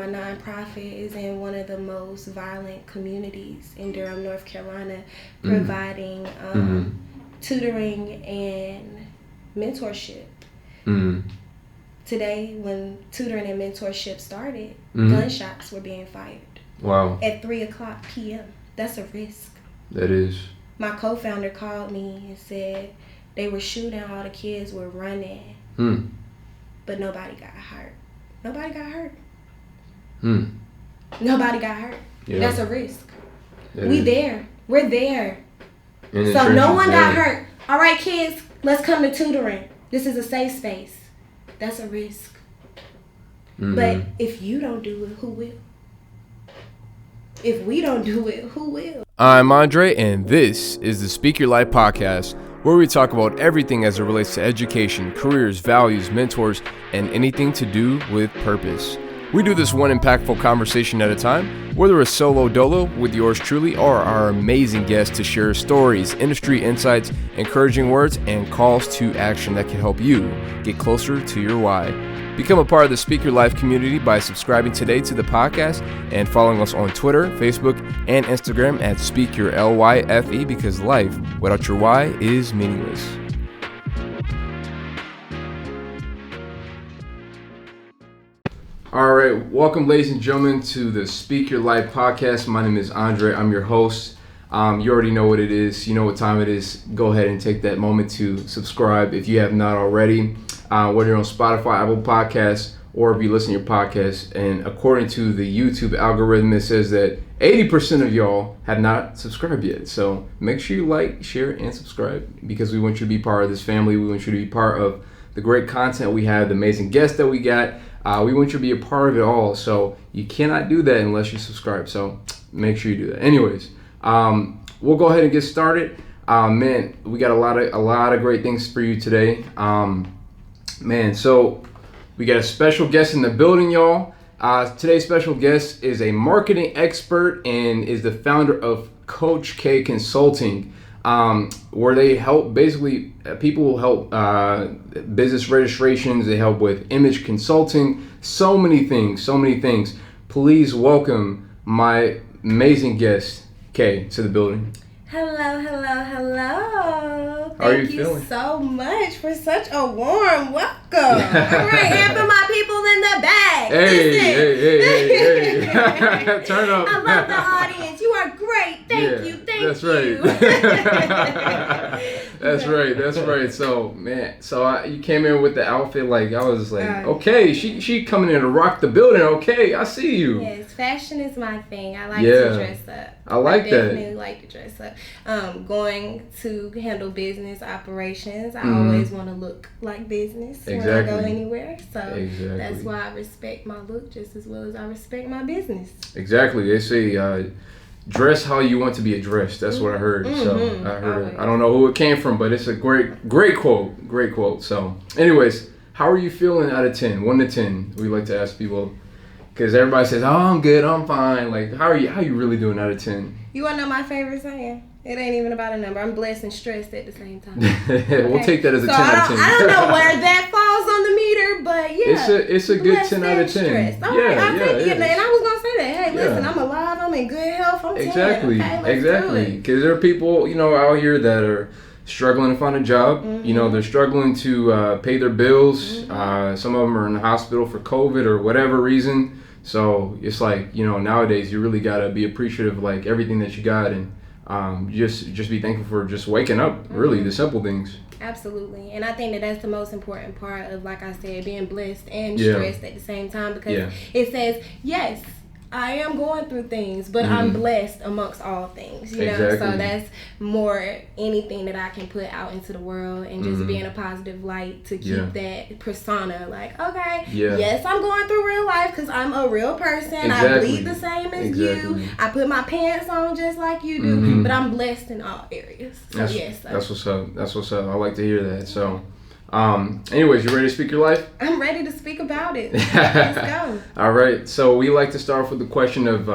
my nonprofit is in one of the most violent communities in Durham, North Carolina, providing tutoring and mentorship. Today, when tutoring and mentorship started, gunshots were being fired. Wow. At 3:00 p.m. That's a risk. That is. My co-founder called me and said they were shooting, all the kids were running, but nobody got hurt. Nobody got hurt. Nobody got hurt. Yeah. That's a risk. We're there. So no one got hurt. All right, kids, let's come to tutoring. This is a safe space. That's a risk. But if you don't do it, who will? If we don't do it, who will? I'm Andre, and this is the Speak Your Life podcast, where we talk about everything as it relates to education, careers, values, mentors, and anything to do with purpose. We do this one impactful conversation at a time, whether it's solo dolo with yours truly or our amazing guests to share stories, industry insights, encouraging words, and calls to action that can help you get closer to your why. Become a part of the Speak Your Life community by subscribing today to the podcast and following us on Twitter, Facebook, and Instagram at Speak Your LYFE, because life without your why is meaningless. All right, welcome, ladies and gentlemen, to the Speak Your Life podcast. My name is Andre. I'm your host. You already know what it is. You know what time it is. Go ahead and take that moment to subscribe if you have not already. Whether you're on Spotify, Apple Podcasts, or if you listen to your podcast. And according to the YouTube algorithm, it says that 80% of y'all have not subscribed yet. So make sure you like, share, and subscribe, because we want you to be part of this family. We want you to be part of the great content we have, the amazing guests that we got. We want you to be a part of it all. So you cannot do that unless you subscribe. So make sure you do that. Anyways, we'll go ahead and get started. Man, we got a lot of great things for you today. So we got a special guest in the building, y'all. Today's special guest is a marketing expert and is the founder of Coach K Consulting, where they help, basically, people help business registrations. They help with image consulting, so many things. Please welcome my amazing guest, Kay, to the building. Hello. Thank you feeling? So much for such a warm welcome. All right, and for my people in the back. Hey. Turn up. I love the audience. You are great. Thank you. That's right. That's right. So, man, you came in with the outfit, like, I was like, okay, she coming in to rock the building. Okay, I see you. Yes, fashion is my thing. I like to dress up. I definitely like to dress up. Going to handle business operations, I always want to look like business when I go anywhere. So that's why I respect my look just as well as I respect my business. Exactly. They say dress how you want to be addressed. That's what I heard. So I heard it. I don't know who it came from, but it's a great quote. So anyways, how are you feeling out of 10? 1 to 10. We like to ask people, because everybody says, "Oh, I'm good, I'm fine." Like, how are you really doing out of 10? You want to know my favorite saying? It ain't even about a number. I'm blessed and stressed at the same time. Okay? We'll take that as a 10 out of 10. I don't know where that falls on the meter, but yeah. It's a good 10 out of 10. All right, I'll take it. And I was going to say that. Hey, listen, I'm alive. I'm in good health. I'm 10. Exactly. Because there are people, out here that are struggling to find a job. They're struggling to pay their bills. Some of them are in the hospital for COVID or whatever reason. So it's like, nowadays you really got to be appreciative of like everything that you got, and just be thankful for just waking up, really, the simple things. Absolutely. And I think that that's the most important part of, like I said, being blessed and stressed at the same time, because it says, yes, I am going through things, but I'm blessed amongst all things, know? Exactly. So that's more anything that I can put out into the world, and just being a positive light to keep that persona, like, okay, yes, I'm going through real life because I'm a real person. I bleed the same as you. I put my pants on just like you do, but I'm blessed in all areas. So that's what's up. I like to hear that. So anyways, you ready to speak your life? I'm ready to speak about it. Let's go. All right. So we like to start off with the question of,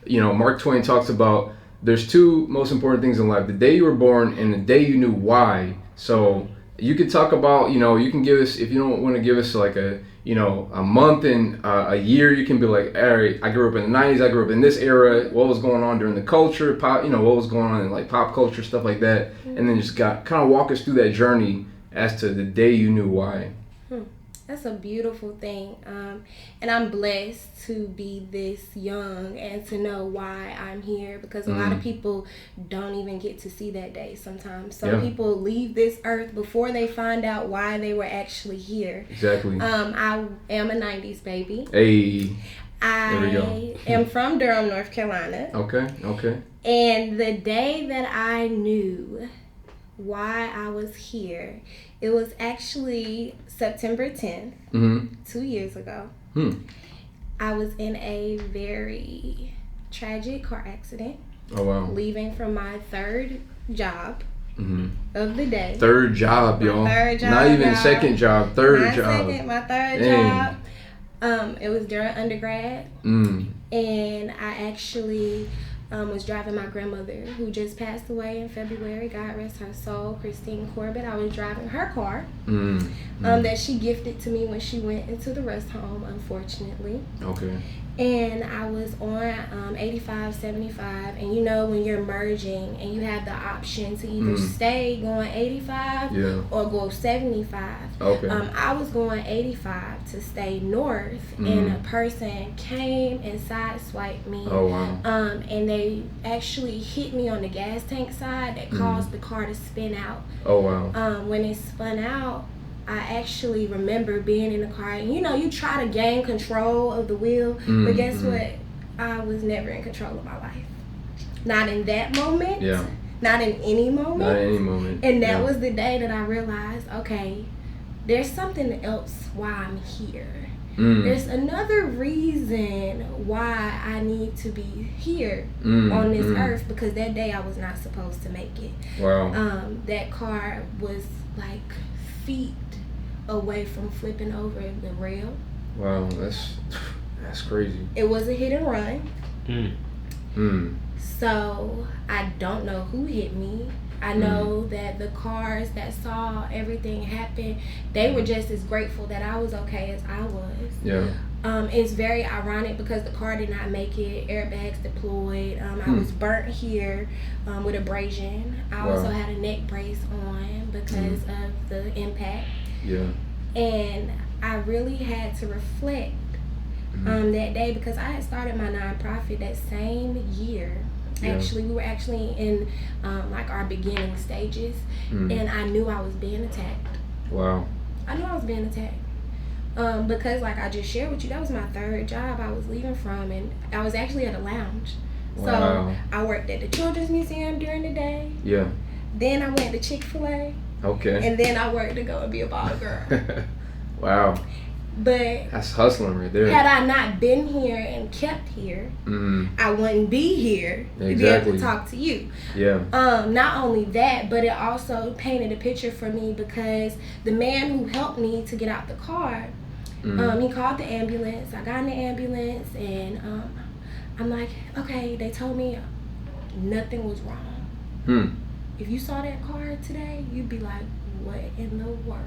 Mark Twain talks about there's two most important things in life: the day you were born and the day you knew why. So you could talk about, you can give us, if you don't want to give us like a month and a year, you can be like, all right, I grew up in the 90s, I grew up in this era, what was going on during the culture, pop, what was going on in like pop culture, stuff like that. And then just kind of walk us through that journey as to the day you knew why. That's a beautiful thing. And I'm blessed to be this young and to know why I'm here, because a lot of people don't even get to see that day sometimes. Some people leave this earth before they find out why they were actually here. Exactly. I am a 90s baby. Hey. I am from Durham, North Carolina. Okay. And the day that I knew why I was here, it was actually September 10th, 2 years ago. I was in a very tragic car accident. Oh, wow. Leaving from my third job of the day. Third job, y'all. Third job. Not even second job, third job. My third job. It was during undergrad. And I actually was driving my grandmother, who just passed away in February. God rest her soul, Christine Corbett. I was driving her car that she gifted to me when she went into the rest home, unfortunately. Okay. And I was on 85, 75, and when you're merging and you have the option to either stay going 85 or go 75. Okay. I was going 85 to stay north, and a person came and sideswiped me. Oh, wow. And they actually hit me on the gas tank side that caused the car to spin out. Oh, wow. When it spun out, I actually remember being in the car, and you try to gain control of the wheel, but guess what? I was never in control of my life. Not in that moment. Yeah. Not in any moment. Not in any moment. And that was the day that I realized, okay, there's something else why I'm here. There's another reason why I need to be here on this earth, because that day I was not supposed to make it. Wow. That car was like feet away from flipping over the rail. Wow, that's crazy. It was a hit and run. So I don't know who hit me. I know that the cars that saw everything happen, they were just as grateful that I was okay as I was. Yeah. It's very ironic because the car did not make it. Airbags deployed. I was burnt here with abrasion. I also had a neck brace on because of the impact. Yeah. And I really had to reflect that day, because I had started my nonprofit that same year. Actually, we were actually in like our beginning stages, and I knew I was being attacked. Wow. I knew I was being attacked. Because like I just shared with you, that was my third job I was leaving from, and I was actually at a lounge. Wow. So I worked at the Children's Museum during the day. Yeah. Then I went to Chick-fil-A. Okay. And then I worked to go and be a bottle girl. Wow. But that's hustling right there. Had I not been here and kept here, I wouldn't be here to be able to talk to you. Yeah. Not only that, but it also painted a picture for me, because the man who helped me to get out the car, he called the ambulance. I got in the ambulance, and I'm like, okay, they told me nothing was wrong. If you saw that car today, you'd be like, what in the world?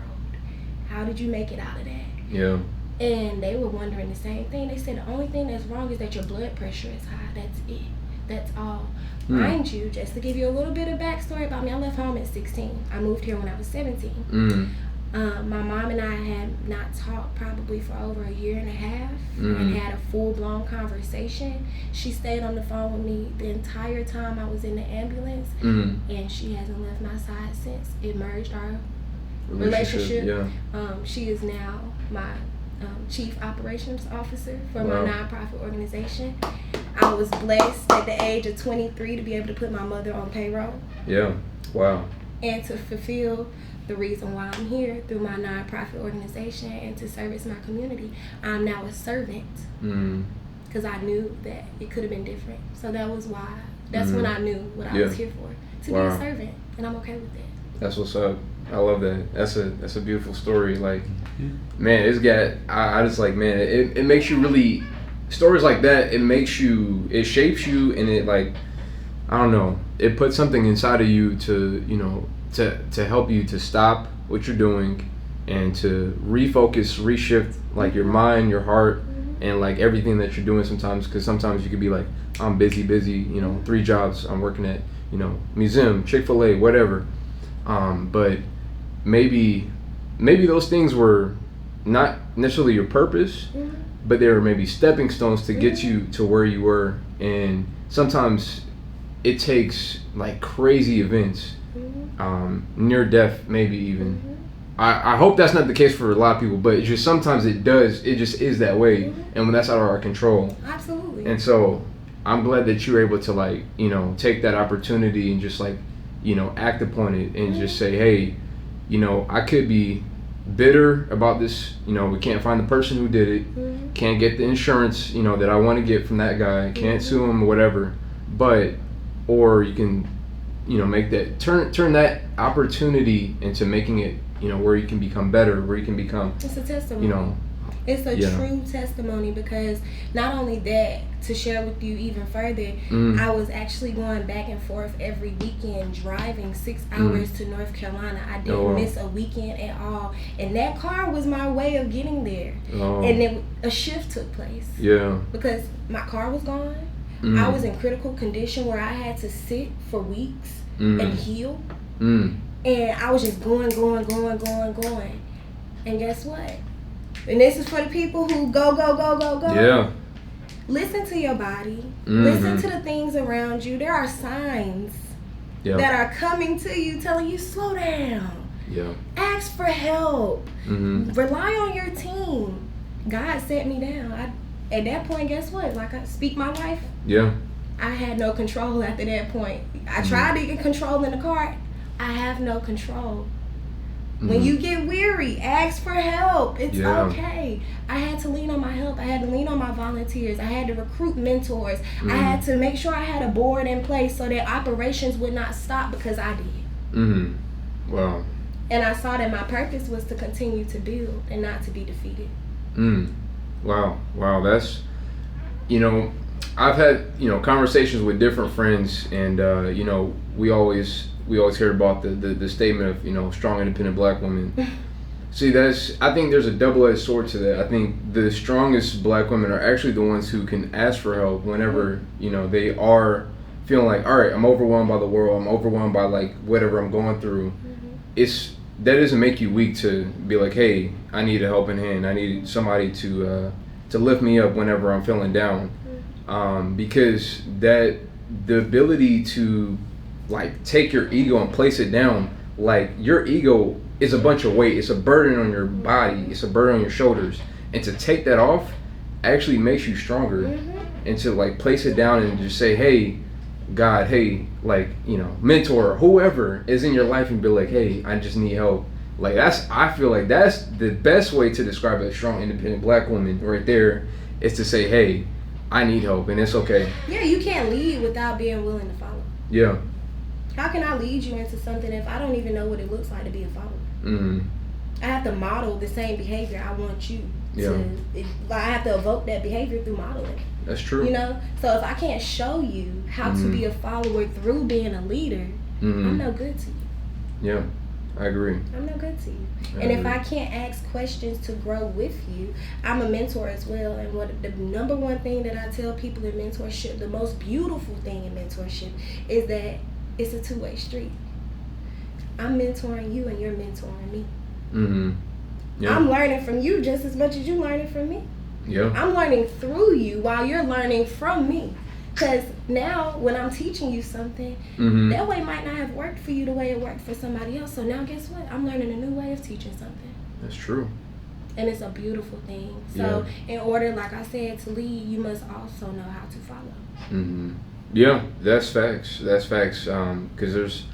How did you make it out of that? Yeah. And they were wondering the same thing. They said the only thing that's wrong is that your blood pressure is high. That's it. That's all. Mind you, just to give you a little bit of backstory about me, I left home at 16. I moved here when I was 17. My mom and I had not talked probably for over a year and a half, and had a full-blown conversation. She stayed on the phone with me the entire time I was in the ambulance, and she hasn't left my side since. It merged our relationship. Yeah. She is now my chief operations officer for my nonprofit organization. I was blessed at the age of 23 to be able to put my mother on payroll. Yeah. Wow. And to fulfill the reason why I'm here through my nonprofit organization and to service my community. I'm now a servant, because I knew that it could have been different. So that was why. That's when I knew what I was here for, to be a servant, and I'm okay with that. That's what's up. I love that. That's a beautiful story. Like, man, it's got. I just like, man, it makes you really. Stories like that, it shapes you, and it, like, I don't know, it puts something inside of you to, to help you to stop what you're doing and to refocus, reshift like your mind, your heart, and like everything that you're doing sometimes, because sometimes you could be like, I'm busy, 3 jobs, I'm working at, museum, Chick-fil-A, whatever. But maybe those things were not necessarily your purpose, but they were maybe stepping stones to get you to where you were. And sometimes it takes like crazy events, near death, maybe even. I hope that's not the case for a lot of people, but it's just sometimes it just is that way, and when that's out of our control. Absolutely. And so I'm glad that you're able to like, take that opportunity and just like, act upon it and just say, hey, I could be bitter about this, we can't find the person who did it, can't get the insurance, that I want to get from that guy, can't sue him or whatever, or you can, make that, turn that opportunity into making it, where you can become better, where you can become. It's a testimony. It's a true testimony, because not only that, to share with you even further, I was actually going back and forth every weekend, driving 6 hours to North Carolina. I didn't miss a weekend at all. And that car was my way of getting there. And then a shift took place. Yeah. Because my car was gone. I was in critical condition where I had to sit for weeks and heal. And I was just going. And guess what? And this is for the people who go. Yeah. Listen to your body. Listen to the things around you. There are signs that are coming to you, telling you, slow down. Yeah. Ask for help. Rely on your team. God set me down. At that point, guess what? Like, I speak my life. Yeah. I had no control after that point. I tried to get control in the car. I have no control. When you get weary, ask for help. It's okay. I had to lean on my help. I had to lean on my volunteers. I had to recruit mentors. I had to make sure I had a board in place so that operations would not stop because I did. Wow. And I saw that my purpose was to continue to build and not to be defeated. Wow. That's, I've had, conversations with different friends, and, we always hear about the statement of, strong, independent black women. See, I think there's a double-edged sword to that. I think the strongest black women are actually the ones who can ask for help whenever, they are feeling like, all right, I'm overwhelmed by the world, I'm overwhelmed by like whatever I'm going through. That doesn't make you weak to be like, hey, I need a helping hand. I need somebody to lift me up whenever I'm feeling down. Because the ability to like take your ego and place it down, like your ego is a bunch of weight, it's a burden on your body, it's a burden on your shoulders, and to take that off actually makes you stronger. And to like place it down and just say, hey God, hey, like, mentor, whoever is in your life, and be like, hey, I just need help. Like, I feel like that's the best way to describe a strong, independent black woman right there, is to say, hey, I need help, and it's okay. Yeah, you can't lead without being willing to follow. Yeah. How can I lead you into something if I don't even know what it looks like to be a follower? I have to model the same behavior I want you to. I have to evoke that behavior through modeling. That's true. So if I can't show you how to be a follower through being a leader, I'm no good to you. Yeah, I agree. I'm no good to you. And if I can't ask questions to grow with you, I'm a mentor as well. And what the number one thing that I tell people in mentorship, the most beautiful thing in mentorship, is that it's a two-way street. I'm mentoring you and you're mentoring me. I'm learning from you just as much as you're learning from me. Yeah. I'm learning through you while you're learning from me. Because now when I'm teaching you something, that way might not have worked for you the way it worked for somebody else. So now guess what? I'm learning a new way of teaching something. That's true. And it's a beautiful thing. So in order, like I said, to lead, you must also know how to follow. Yeah, that's facts. Because there's,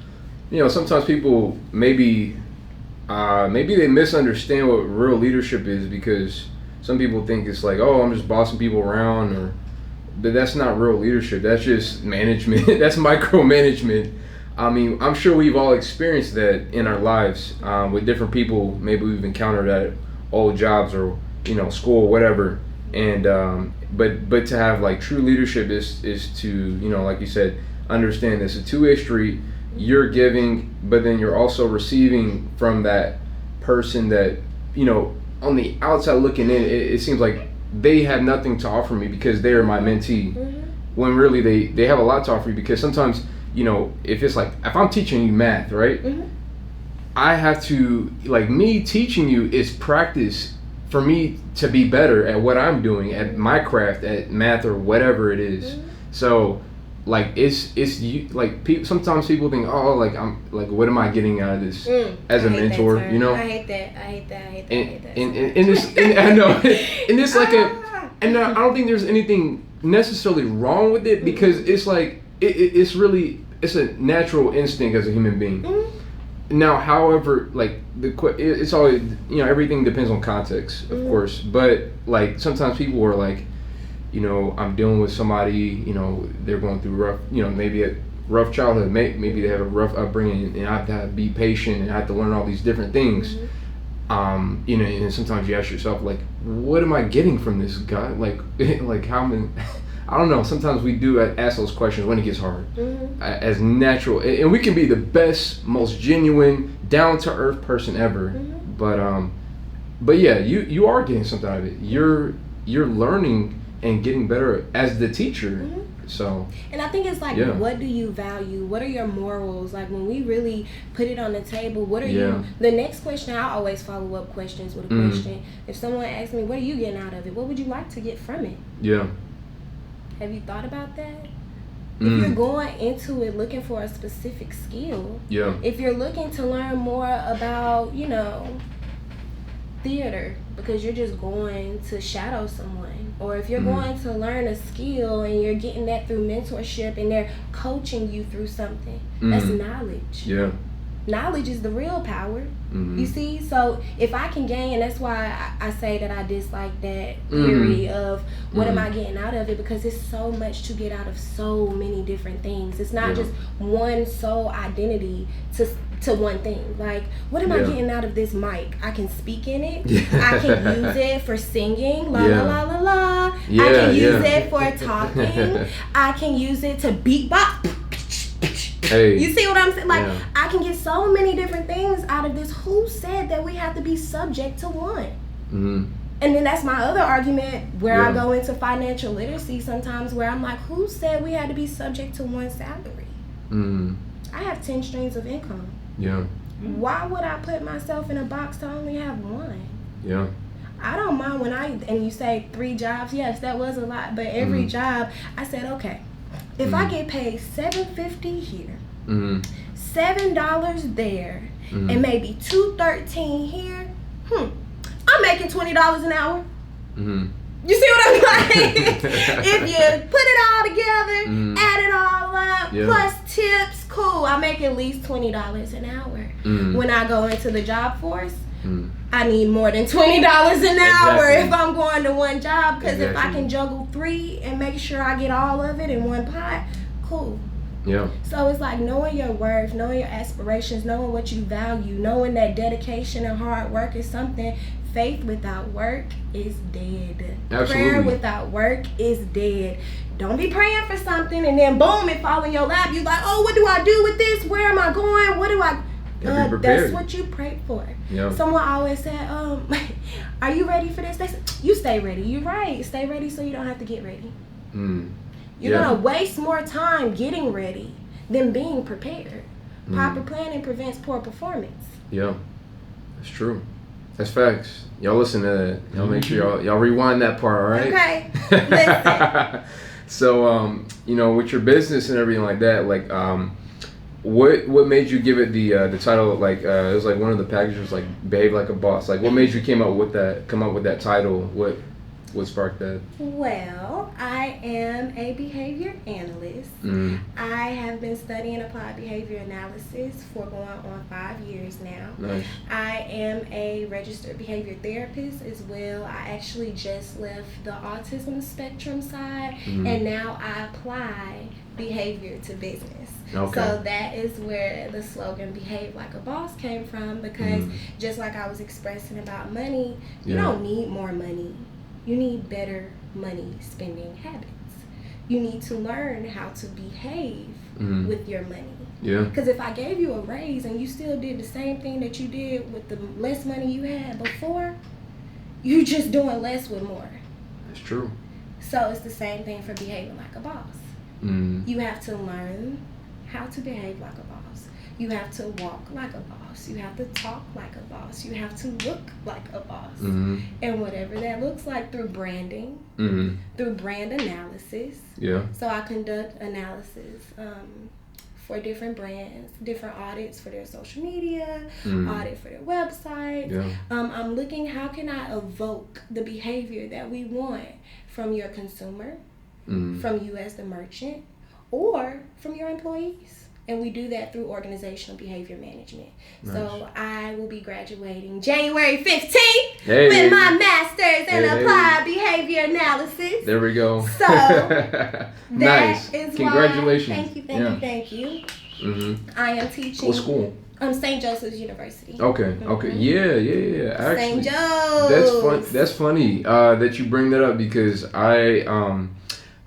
sometimes people maybe they misunderstand what real leadership is, because some people think it's like, oh, I'm just bossing people around, but that's not real leadership. That's just management. That's micromanagement. I mean, I'm sure we've all experienced that in our lives with different people. Maybe we've encountered at old jobs or school, whatever. And but to have like true leadership is to like you said, understand it's a two-way street. You're giving, but then you're also receiving from that person that, you know, on the outside looking in, it seems like they have nothing to offer me because they are my mentee. Mm-hmm. When really they have a lot to offer you, because sometimes, you know, if it's like, if I'm teaching you math, right? Mm-hmm. I have to, like, me teaching you is practice for me to be better at what I'm doing, at my craft, at math or whatever it is. Mm-hmm. So, like, it's you, like, sometimes people think, oh, like, I'm, like, what am I getting out of this as a mentor, you know? I hate that. And this, I know, and it's like and I don't think there's anything necessarily wrong with it, because it's like, it's really, it's a natural instinct as a human being. Mm-hmm. Now, however, like, it's always, you know, everything depends on context, of course. But, like, sometimes people are like, you know, I'm dealing with somebody, you know, they're going through rough, you know, maybe a rough childhood, maybe they have a rough upbringing, and I have to be patient, and I have to learn all these different things. Mm-hmm. You know, and sometimes you ask yourself, like, what am I getting from this guy? Like how many... I don't know. Sometimes we do ask those questions when it gets hard. Mm-hmm. As natural, and we can be the best, most genuine, down to earth person ever. Mm-hmm. But yeah, you are getting something out of it. You're learning and getting better as the teacher. Mm-hmm. So. And I think it's like, what do you value? What are your morals? Like, when we really put it on the table, what are you? The next question, I always follow up questions with a question. If someone asks me, what are you getting out of it? What would you like to get from it? Yeah. Have you thought about that? If you're going into it looking for a specific skill, if you're looking to learn more about, you know, theater because you're just going to shadow someone, or if you're going to learn a skill and you're getting that through mentorship and they're coaching you through something, that's knowledge. Yeah. Knowledge is the real power. Mm-hmm. You see? So if I can gain, and that's why I say that I dislike that theory of what am I getting out of it, because it's so much to get out of so many different things. It's not just one sole identity to one thing. Like, what am I getting out of this mic? I can speak in it. I can use it for singing. La la la la la. I can use it for talking. I can use it to beatbox. Hey. You see what I'm saying? Like, I can get so many different things out of this. Who said that we have to be subject to one? Mm-hmm. And then that's my other argument where I go into financial literacy sometimes, where I'm like, who said we had to be subject to one salary? Mm-hmm. I have 10 streams of income. Yeah. Why would I put myself in a box to only have one? Yeah. I don't mind and you say 3 jobs. Yes, that was a lot. But every job, I said, okay, if I get paid $7.50 here, $7 there, and maybe $2.13 here, I'm making $20 an hour. Mm-hmm. You see what I'm saying? If you put it all together, add it all up, plus tips, cool. I make at least $20 an hour. When I go into the job force, I need more than $20 an hour if I'm going to one job, because if I can juggle 3 and make sure I get all of it in one pot, cool. Yeah. So it's like knowing your worth, knowing your aspirations, knowing what you value, knowing that dedication and hard work is something. Faith without work is dead. Absolutely. Prayer without work is dead. Don't be praying for something and then boom, it fall in your lap. You like, oh, what do I do with this? Where am I going? What do I... that's what you prayed for. Yep. Someone always said, are you ready for this? They said, you stay ready. You're right. Stay ready so you don't have to get ready. You're going to waste more time getting ready than being prepared. Proper planning prevents poor performance. Yeah, that's true. That's facts. Y'all listen to that. Y'all make sure y'all rewind that part, all right? Okay. Listen. So, you know, with your business and everything like that, like, what made you give it the title? Like, it was like one of the packages was like "Behave Like a Boss." Like, what made you come up with that title? What sparked that? Well, I am a behavior analyst. I have been studying applied behavior analysis for going on 5 years now. Nice. I am a registered behavior therapist as well. I actually just left the autism spectrum side, and now I apply behavior to business. Okay. So that is where the slogan "Behave Like a Boss" came from, because just like I was expressing about money, you don't need more money. You need better money spending habits. you need to learn how to behave with your money. Yeah. Because if I gave you a raise and you still did the same thing that you did with the less money you had before, you're just doing less with more. That's true. So it's the same thing for behaving like a boss. You have to learn how to behave like a boss. You have to walk like a boss. You have to talk like a boss. You have to look like a boss. And whatever that looks like through branding, through brand analysis. Yeah. So I conduct analysis for different brands, different audits for their social media, audit for their website. Yeah. I'm looking, how can I evoke the behavior that we want from your consumer, from you as the merchant, or from your employees. And we do that through organizational behavior management. Nice. So I will be graduating January 15th with my master's in applied behavior analysis. There we go. So nice. That is Congratulations. Why, thank you. I am teaching. What school? St. Joseph's University. Okay. Yeah. Actually, St. Joe's. That's funny that you bring that up, because I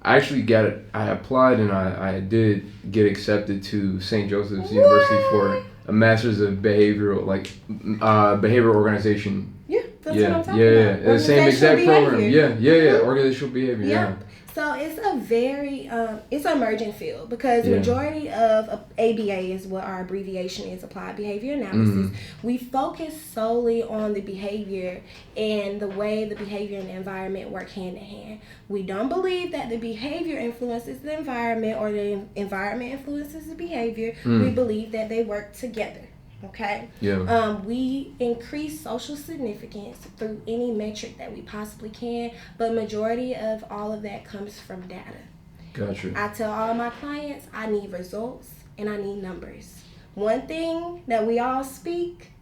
actually I applied and I did get accepted to St. Joseph's University for a master's of behavioral organization. Yeah, that's what I'm talking about. The same exact program. Yeah. Organizational behavior. Yeah. So it's a very it's an emerging field, because majority of ABA is what our abbreviation is, Applied Behavior Analysis. We focus solely on the behavior and the way the behavior and the environment work hand in hand. We don't believe that the behavior influences the environment or the environment influences the behavior. We believe that they work together. Okay. Yeah. We increase social significance through any metric that we possibly can, but majority of all of that comes from data. Gotcha. I tell all my clients I need results and I need numbers. One thing that we all speak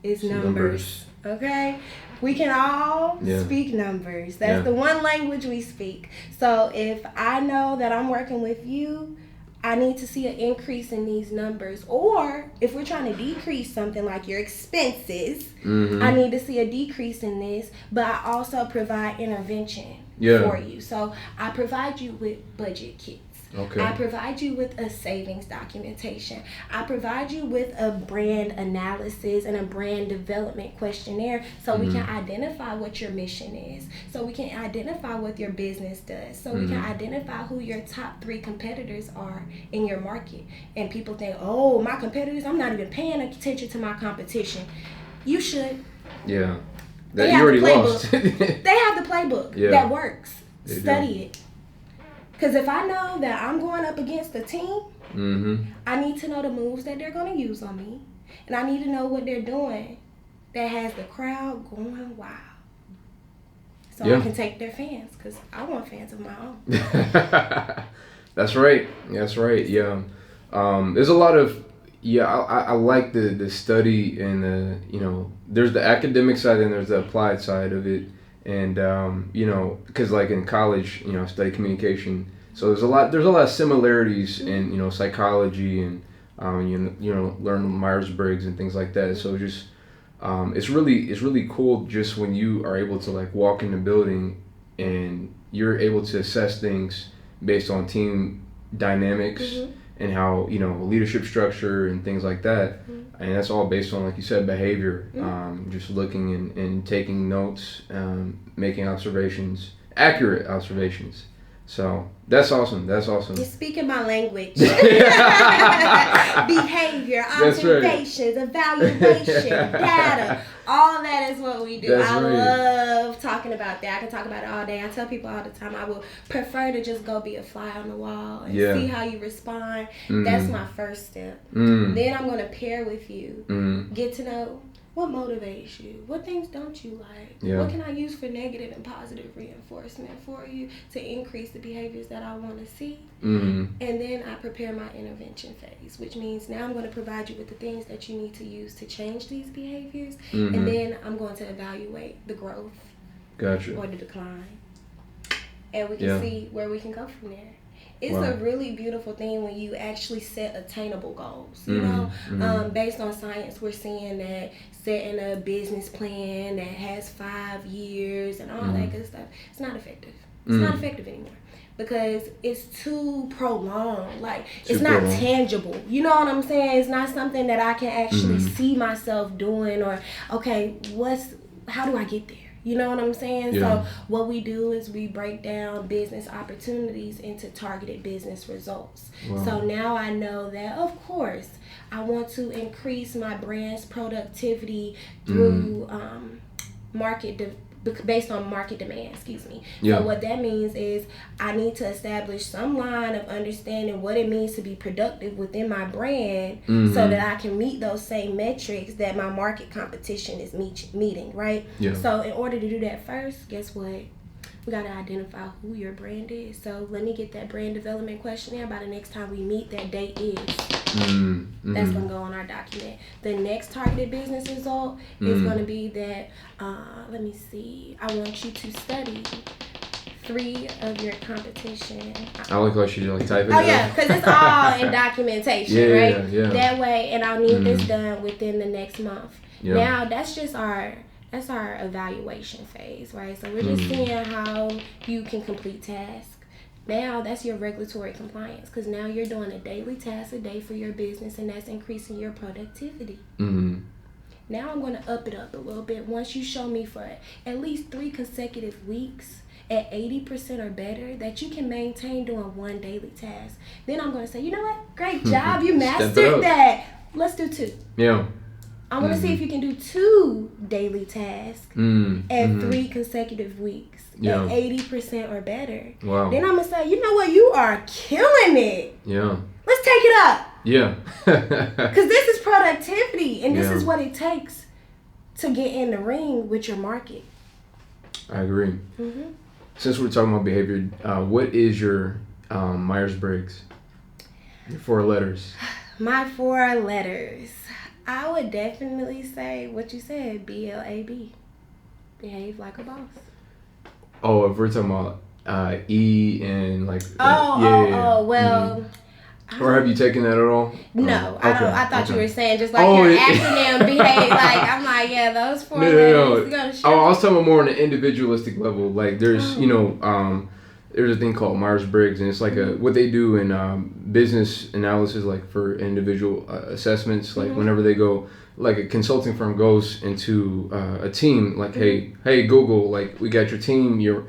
is numbers. Okay? We can all speak numbers. That's the one language we speak. So if I know that I'm working with you, I need to see an increase in these numbers. Or if we're trying to decrease something like your expenses, I need to see a decrease in this, but I also provide intervention for you. So I provide you with budget kits. Okay. I provide you with a savings documentation. I provide you with a brand analysis and a brand development questionnaire, so we can identify what your mission is, so we can identify what your business does, so we can identify who your top 3 competitors are in your market. And people think, oh, my competitors, I'm not even paying attention to my competition. You should. Yeah. That you already lost. They have the playbook that works. Study it. Because if I know that I'm going up against a team, I need to know the moves that they're going to use on me. And I need to know what they're doing that has the crowd going wild. So I can take their fans, because I want fans of my own. That's right. Yeah. There's a lot of, I like the study and the, there's the academic side and there's the applied side of it. And because like in college, I studied communication, so there's a lot of similarities in psychology and learn Myers-Briggs and things like that. So just it's really cool just when you are able to like walk in the building and you're able to assess things based on team dynamics and how leadership structure and things like that. And that's all based on, like you said, behavior. Just looking and taking notes, making observations, accurate observations. So that's awesome. You're speaking my language. Behavior, observations, evaluation, data. All that is what we do. I love talking about that. I can talk about it all day. I tell people all the time I would prefer to just go be a fly on the wall and see how you respond. That's my first step. Then I'm going to pair with you. Get to know what motivates you. What things don't you like? What can I use for negative and positive reinforcement for you to increase the behaviors that I want to see? And then I prepare my intervention phase, which means now I'm going to provide you with the things that you need to use to change these behaviors. And then I'm going to evaluate the growth or the decline. And we can see where we can go from there. It's a really beautiful thing when you actually set attainable goals. Based on science, we're seeing that setting a business plan that has 5 years and all that good stuff, it's not effective. It's not effective anymore. Because it's too prolonged. Like, it's not tangible. You know what I'm saying? It's not something that I can actually see myself doing, or, okay, how do I get there? You know what I'm saying? Yeah. So what we do is we break down business opportunities into targeted business results. Wow. So now I know that, of course, I want to increase my brand's productivity through based on market demand, Yeah. So what that means is I need to establish some line of understanding what it means to be productive within my brand so that I can meet those same metrics that my market competition is meeting, right? Yeah. So in order to do that first, guess what? We got to identify who your brand is. So let me get that brand development questionnaire by the next time we meet. That date is. That's going to go on our document. The next targeted business result is going to be that, let me see, I want you to study 3 of your competition. I like how she like typing. Oh yeah, because it's all in documentation, right? Yeah. That way, and I'll need this done within the next month. Yeah. Now that's just our evaluation phase, right? So we're just seeing how you can complete tasks. Now that's your regulatory compliance, because now you're doing a daily task a day for your business, and that's increasing your productivity. Now I'm going to up it up a little bit. Once you show me for at least 3 consecutive weeks at 80% or better that you can maintain doing 1 daily task, then I'm going to say, you know what? Great job. You mastered that. Let's do 2. Yeah. I want to see if you can do 2 daily tasks at 3 consecutive weeks at 80% or better. Wow. Then I'm going to say, you know what? You are killing it. Yeah. Let's take it up. Yeah. Because this is productivity, and this is what it takes to get in the ring with your market. I agree. Since we're talking about behavior, what is your Myers-Briggs? Your 4 letters. My 4 letters. I would definitely say what you said, BLAB. Behave like a boss. Oh, if we're talking about E and like... well... Or have you taken that at all? No, I don't. I thought you were saying just like your acronym behave like. I'm like, yeah, those 4 letters. I was talking about more on an individualistic level. Like there's, there's a thing called Myers-Briggs, and it's like what they do in business analysis, like for individual assessments. Like whenever they go, like a consulting firm goes into a team, like, hey, Google, like we got your team, your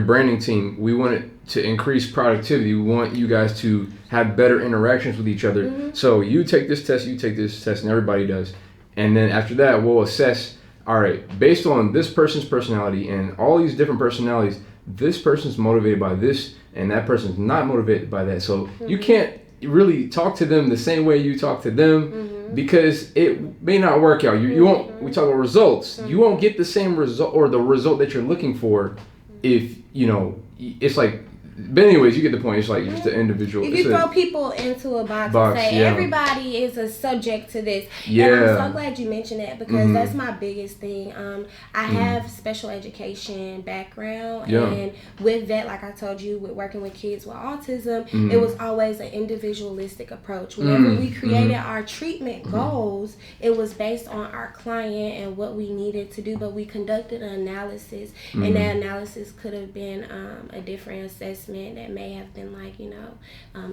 branding team. We want it to increase productivity. We want you guys to have better interactions with each other. So you take this test, and everybody does. And then after that, we'll assess, all right, based on this person's personality and all these different personalities, this person's motivated by this and that person's not motivated by that. So you can't really talk to them the same way you talk to them because it may not work out. You won't, we talk about results. You won't get the same result or the result that you're looking for if, it's like, but anyways, you get the point. It's like just an individual. If you throw people into a box and say everybody is a subject to this, and I'm so glad you mentioned that because that's my biggest thing. I have special education background, and with that, like I told you, with working with kids with autism, it was always an individualistic approach. Whenever we created our treatment goals, it was based on our client and what we needed to do, but we conducted an analysis, and that analysis could have been a different assessment that may have been like,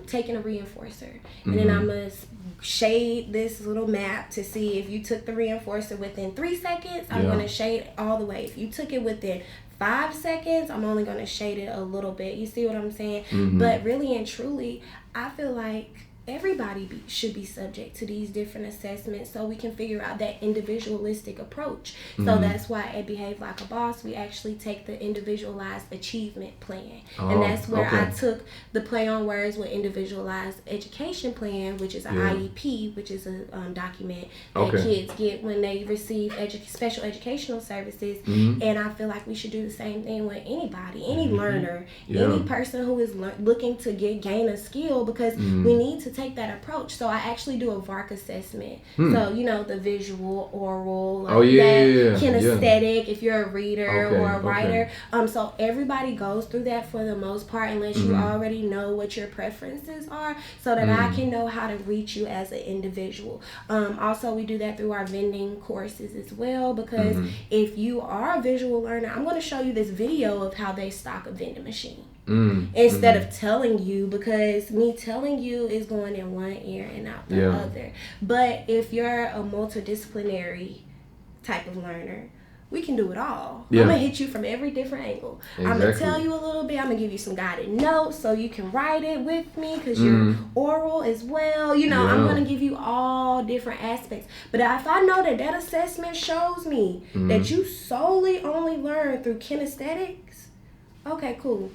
taking a reinforcer. And then I'm going to shade this little map to see if you took the reinforcer within 3 seconds, I'm going to shade all the way. If you took it within 5 seconds, I'm only going to shade it a little bit. You see what I'm saying? But really and truly, I feel like everybody should be subject to these different assessments so we can figure out that individualistic approach. So that's why at Behave Like a Boss, we actually take the individualized achievement plan. And that's where I took the play on words with individualized education plan, which is an IEP, which is a document that kids get when they receive special educational services. And I feel like we should do the same thing with anybody, any learner, any person who is looking to gain a skill, because we need to take that approach. So I actually do a VARC assessment. So, you know, the visual, oral, kinesthetic, if you're a reader or a writer. So everybody goes through that for the most part, unless you already know what your preferences are, so that I can know how to reach you as an individual. Also, we do that through our vending courses as well, because if you are a visual learner, I'm going to show you this video of how they stock a vending machine. Instead of telling you, because me telling you is going in one ear and out the other. But if you're a multidisciplinary type of learner, we can do it all. I'm going to hit you from every different angle. I'm going to tell you a little bit. I'm going to give you some guided notes so you can write it with me, because you're oral as well. You know, I'm going to give you all different aspects. But if I know that that assessment shows me that you solely only learn through kinesthetics, okay, cool.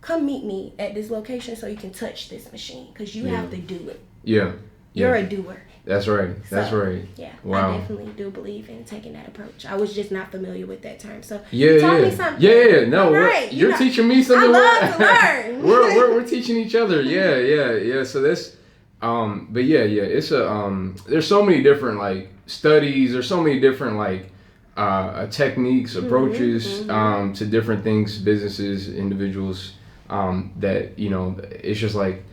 Come meet me at this location so you can touch this machine, because you have to do it. You're a doer. That's right. That's right. Yeah. Wow. I definitely do believe in taking that approach. I was just not familiar with that term. So you taught me something. No, you're teaching me something. I love to learn. we're teaching each other. Yeah. So that's but it's a there's so many different like studies, there's so many different like techniques, approaches to different things, businesses, individuals, that, you know, it's just like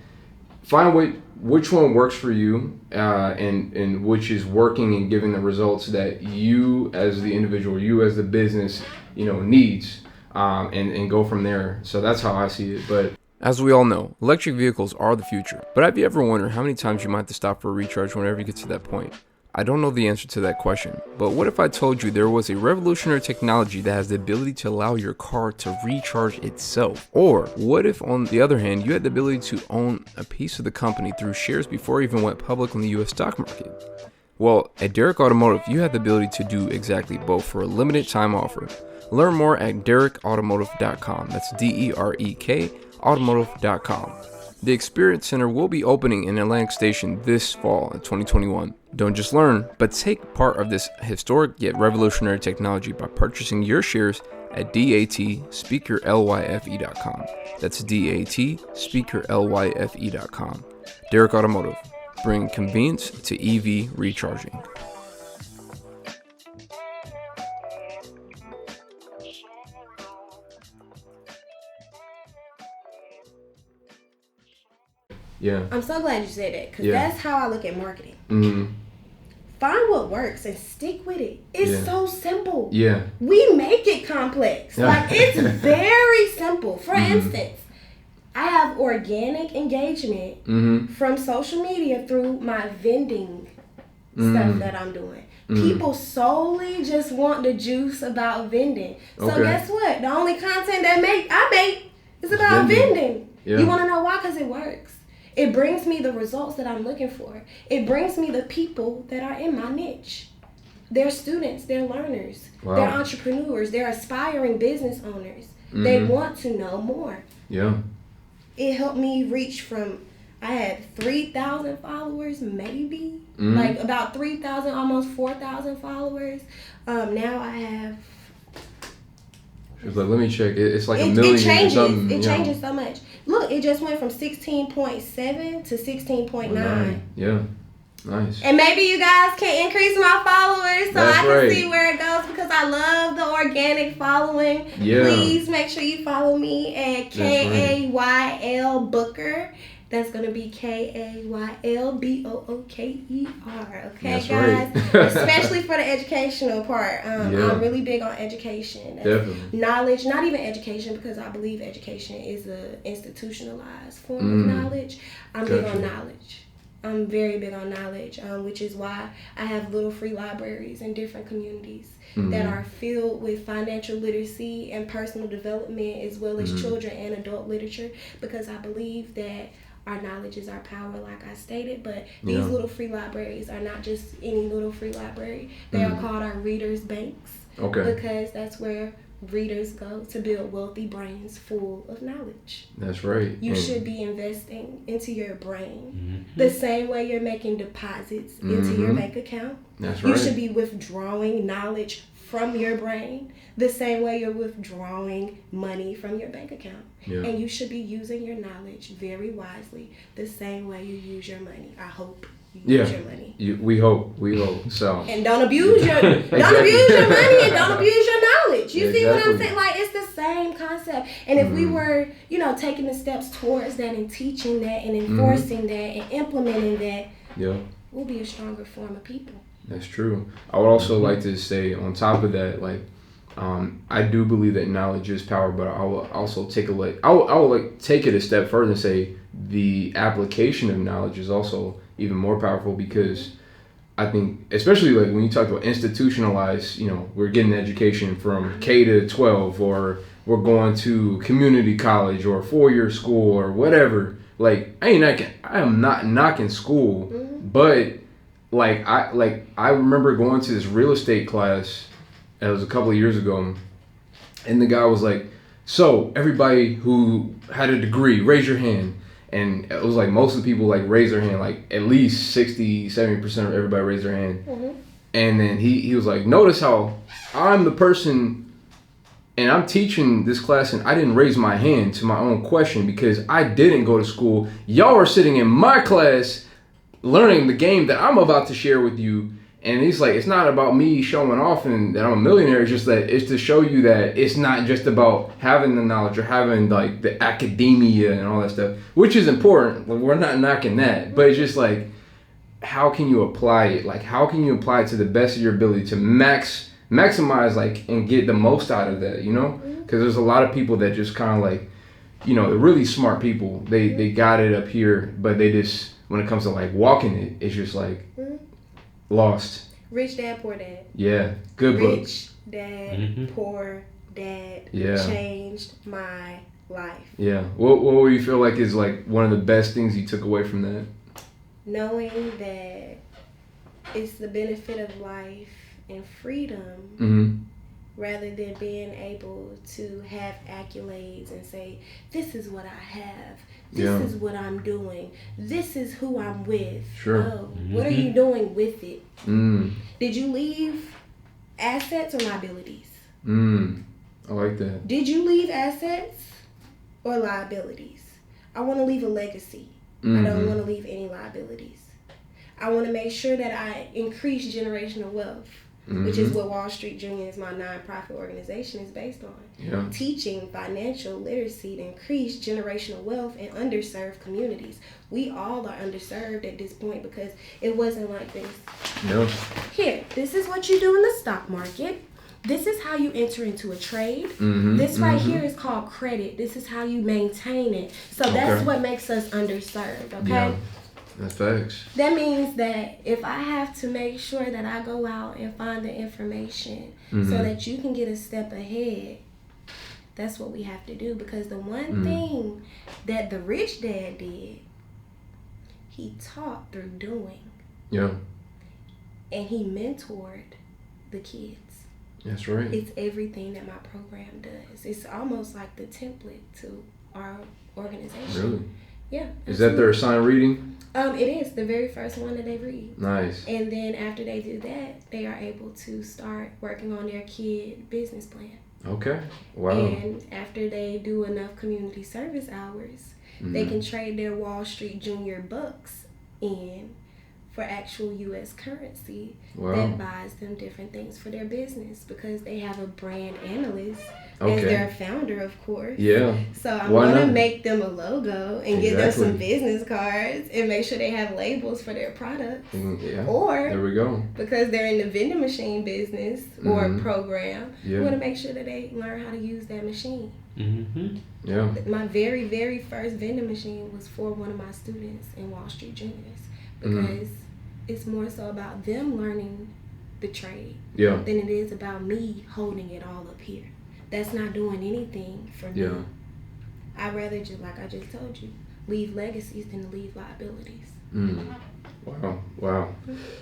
find which one works for you, and which is working and giving the results that you as the individual, you as the business, you know, needs, and go from there. So that's how I see it. But as we all know, electric vehicles are the future. But have you ever wondered how many times you might have to stop for a recharge whenever you get to that point? I don't know the answer to that question, but what if I told you there was a revolutionary technology that has the ability to allow your car to recharge itself? Or what if, on the other hand, you had the ability to own a piece of the company through shares before it even went public on the US stock market? Well, at Derek Automotive, you have the ability to do exactly both for a limited time offer. Learn more at derekautomotive.com. That's DEREK automotive.com. The Experience Center will be opening in Atlantic Station this fall in 2021. Don't just learn, but take part of this historic yet revolutionary technology by purchasing your shares at DATSpeakerLYFE.com. That's DATSpeakerLYFE.com. Derek Automotive, bringing convenience to EV recharging. Yeah. I'm so glad you said that, because that's how I look at marketing. Find what works and stick with it. It's so simple. Yeah. We make it complex. Like, it's very simple. For instance, I have organic engagement from social media through my vending stuff that I'm doing. People solely just want the juice about vending. So guess what? The only content that I make is about vending. You want to know why? Because it works. It brings me the results that I'm looking for. It brings me the people that are in my niche. They're students, they're learners, they're entrepreneurs, they're aspiring business owners. They want to know more. Yeah. It helped me reach from, I had 3,000 followers, maybe. Like about 3,000, almost 4,000 followers. Now I have... She was like, let me check it. It's like a million. It changes. It changes so much. Look, it just went from 16.7 to 16.9. Yeah. Nice. And maybe you guys can increase my followers so I can see where it goes, because I love the organic following. Yeah. Please make sure you follow me at KAYL Booker. That's going to be KAYLBOOKER. Okay, that's guys? Right. Especially for the educational part. I'm really big on education. Definitely. Knowledge, not even education, because I believe education is an institutionalized form of knowledge. I'm big on knowledge. I'm very big on knowledge, which is why I have little free libraries in different communities that are filled with financial literacy and personal development, as well as children and adult literature, because I believe that our knowledge is our power, like I stated. But these little free libraries are not just any little free library. They are called our readers' banks. Because that's where readers go to build wealthy brains full of knowledge. That's right. You should be investing into your brain the same way you're making deposits into your bank account. That's right. You should be withdrawing knowledge from your brain the same way you're withdrawing money from your bank account. Yeah. And you should be using your knowledge very wisely the same way you use your money. I hope you use your money. We hope. So. And don't abuse your money and don't abuse your knowledge. You see what I'm saying? Like, it's the same concept. And if we were, taking the steps towards that and teaching that and enforcing that and implementing that, we'll be a stronger form of people. That's true. I would also like to say on top of that, like, I do believe that knowledge is power, but I will also take it a step further and say the application of knowledge is also even more powerful, because I think, especially like when you talk about institutionalized, we're getting education from K to 12, or we're going to community college or 4-year school or whatever. Like, I am not knocking school, but I remember going to this real estate class. It was a couple of years ago, and the guy was like, "So everybody who had a degree, raise your hand." And it was like most of the people like raised their hand, like at least 60-70% of everybody raised their hand. And then he was like, "Notice how I'm the person, and I'm teaching this class, and I didn't raise my hand to my own question because I didn't go to school. Y'all are sitting in my class learning the game that I'm about to share with you." And he's like, it's not about me showing off and that I'm a millionaire. It's just that it's to show you that it's not just about having the knowledge or having like the academia and all that stuff, which is important. Like, we're not knocking that, but it's just like, how can you apply it? Like, how can you apply it to the best of your ability to maximize like and get the most out of that? Because there's a lot of people that just kind of like, really smart people. They got it up here, but they just, when it comes to like walking it, it's just like. Lost. Rich Dad, Poor Dad. Yeah, good book. Rich Dad, Poor Dad changed my life. Yeah. What would you feel like is like one of the best things you took away from that? Knowing that it's the benefit of life and freedom, rather than being able to have accolades and say, this is what I have. This is what I'm doing. This is who I'm with. Sure. Oh, what are you doing with it? Did you leave assets or liabilities? I like that. Did you leave assets or liabilities? I want to leave a legacy. I don't want to leave any liabilities. I want to make sure that I increase generational wealth, which is what Wall Street Juniors, my nonprofit organization, is based on. Yeah. Teaching financial literacy to increase generational wealth in underserved communities. We all are underserved at this point because it wasn't like this. No. Here, this is what you do in the stock market. This is how you enter into a trade. This right here is called credit. This is how you maintain it. So that's what makes us underserved, okay? Yeah. That's facts. That means that if I have to make sure that I go out and find the information so that you can get a step ahead, that's what we have to do. Because the one thing that the rich dad did, he taught through doing. Yeah. And he mentored the kids. That's right. It's everything that my program does. It's almost like the template to our organization. Really? Yeah. Is that their assigned reading? It is the very first one that they read. Nice. And then after they do that, they are able to start working on their kid business plan. Okay. Wow. And after they do enough community service hours, they can trade their Wall Street Junior bucks in for actual U.S. currency that buys them different things for their business, because they have a brand analyst as their founder, of course. Yeah. So I'm going to make them a logo and get them some business cards and make sure they have labels for their products. Yeah. Or, there we go. Because they're in the vending machine business or program, we want to make sure that they learn how to use that machine. Yeah. My very, very first vending machine was for one of my students in Wall Street Juniors, because it's more so about them learning the trade than it is about me holding it all up here. That's not doing anything for me. I'd rather, just like I just told you, leave legacies than to leave liabilities. Wow.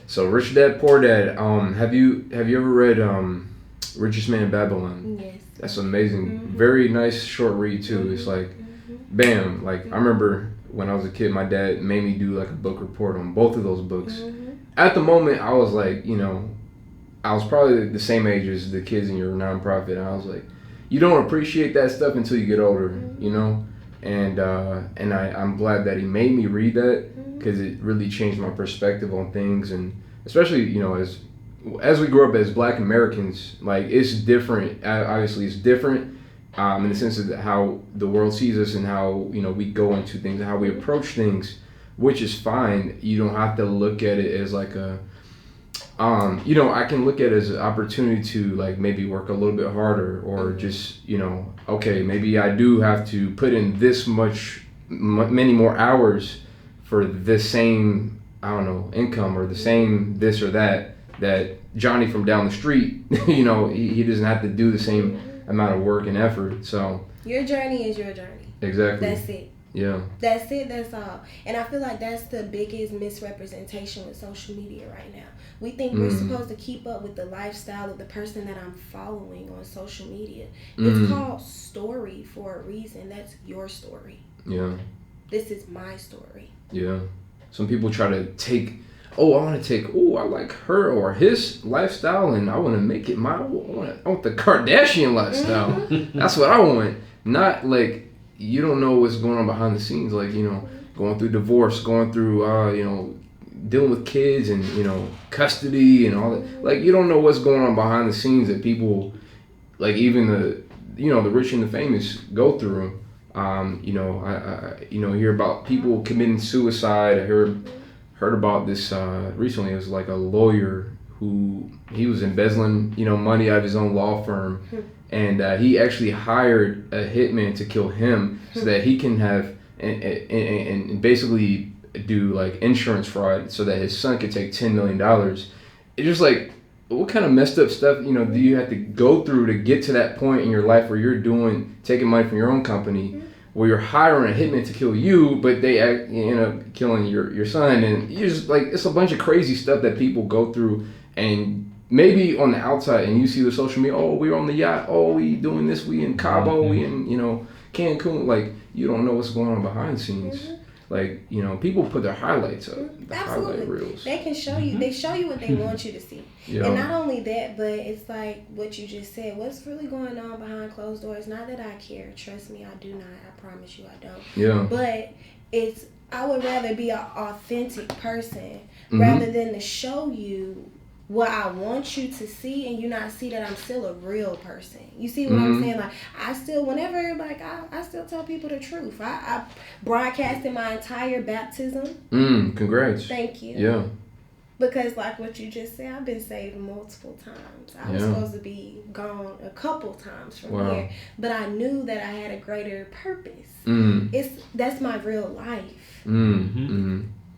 So Rich Dad Poor Dad. Have you ever read Richest Man in Babylon? Yes. That's amazing. Very nice short read too. It's like, bam. Like I remember when I was a kid, my dad made me do like a book report on both of those books. At the moment, I was like, I was probably the same age as the kids in your nonprofit, and I was like, you don't appreciate that stuff until you get older, you know? And I'm glad that he made me read that, because it really changed my perspective on things, and especially, you know, as we grew up as Black Americans, like, it's different. Obviously, it's different in the sense of how the world sees us and how, you know, we go into things, how we approach things, which is fine. You don't have to look at it as like a, you know, I can look at it as an opportunity to, like, maybe work a little bit harder, or just, you know, okay, maybe I do have to put in this many more hours for the same, I don't know, income, or the same this or that Johnny from down the street, you know, he doesn't have to do the same amount of work and effort. So your journey is your journey. Exactly. That's it. Yeah. That's it. That's all. And I feel like that's the biggest misrepresentation with social media right now. We think we're supposed to keep up with the lifestyle of the person that I'm following on social media. It's called story for a reason. That's your story. Yeah. This is my story. Yeah. Some people try to take, I like her or his lifestyle, and I want to make it I want the Kardashian lifestyle. That's what I want. Not like, you don't know what's going on behind the scenes, like, you know, going through divorce, going through, you know, dealing with kids and, you know, custody and all that. Like, you don't know what's going on behind the scenes that people, like, even the, you know, the rich and the famous go through. You know, I you know, hear about people committing suicide. I heard about this recently. It was like a lawyer who, he was embezzling, you know, money out of his own law firm, and he actually hired a hitman to kill him so that he can have and basically do like insurance fraud so that his son could take $10 million. It's just like, what kind of messed up stuff, you know, do you have to go through to get to that point in your life where you're taking money from your own company, where you're hiring a hitman to kill you, but they end up killing your son, and you're just like, it's a bunch of crazy stuff that people go through, and maybe on the outside, and you see the social media, oh, we're on the yacht, oh, we doing this, we in Cabo, we in, you know, Cancun, like, you don't know what's going on behind the scenes. Like, you know, people put their highlights up, the highlight reels. They can show you, they show you what they want you to see. Yeah. And not only that, but it's like what you just said, what's really going on behind closed doors. Not that I care, trust me, I do not, I promise you I don't. Yeah. But I would rather be an authentic person rather than to show you what I want you to see, and you not see that I'm still a real person. You see what I'm saying? Like, I still, whenever, like, I still tell people the truth. I broadcasted my entire baptism. Congrats. Thank you. Yeah. Because, like what you just said, I've been saved multiple times. I was supposed to be gone a couple times from here, but I knew that I had a greater purpose. That's my real life.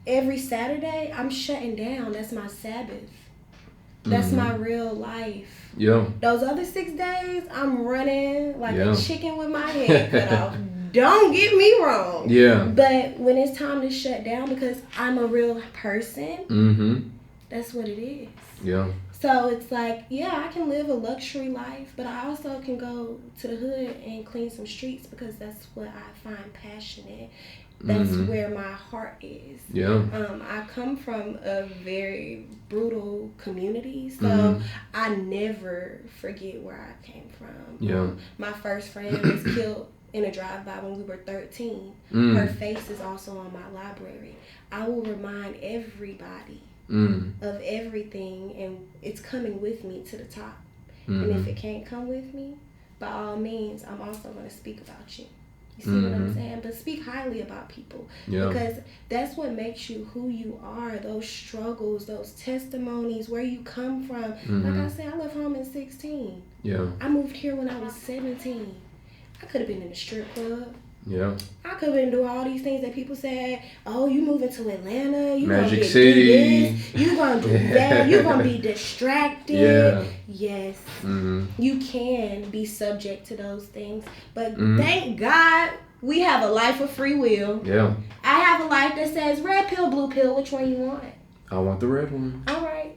Every Saturday, I'm shutting down. That's my Sabbath. That's my real life. Yeah. Those other 6 days, I'm running like a chicken with my head cut off. Don't get me wrong. Yeah. But when it's time to shut down, because I'm a real person, that's what it is. Yeah. So it's like, yeah, I can live a luxury life, but I also can go to the hood and clean some streets, because that's what I find passionate. That's where my heart is. Yeah. I come from a very brutal community, so I never forget where I came from. Yeah. My first friend was killed in a drive-by when we were 13. Her face is also on my library. I will remind everybody of everything, and it's coming with me to the top. And if it can't come with me, by all means, I'm also going to speak about you. You see what I'm saying? But speak highly about people. Yeah. Because that's what makes you who you are. Those struggles, those testimonies, where you come from. Like I said, I left home at 16. Yeah. I moved here when I was 17. I could have been in a strip club. Yeah. I could have been doing all these things that people said, oh, you moving to Atlanta, you Magic gonna City. Do this, you gonna do that, you gonna be distracted. Yeah. Yes. You can be subject to those things. But thank God we have a life of free will. Yeah. I have a life that says red pill, blue pill, which one you want? I want the red one. All right.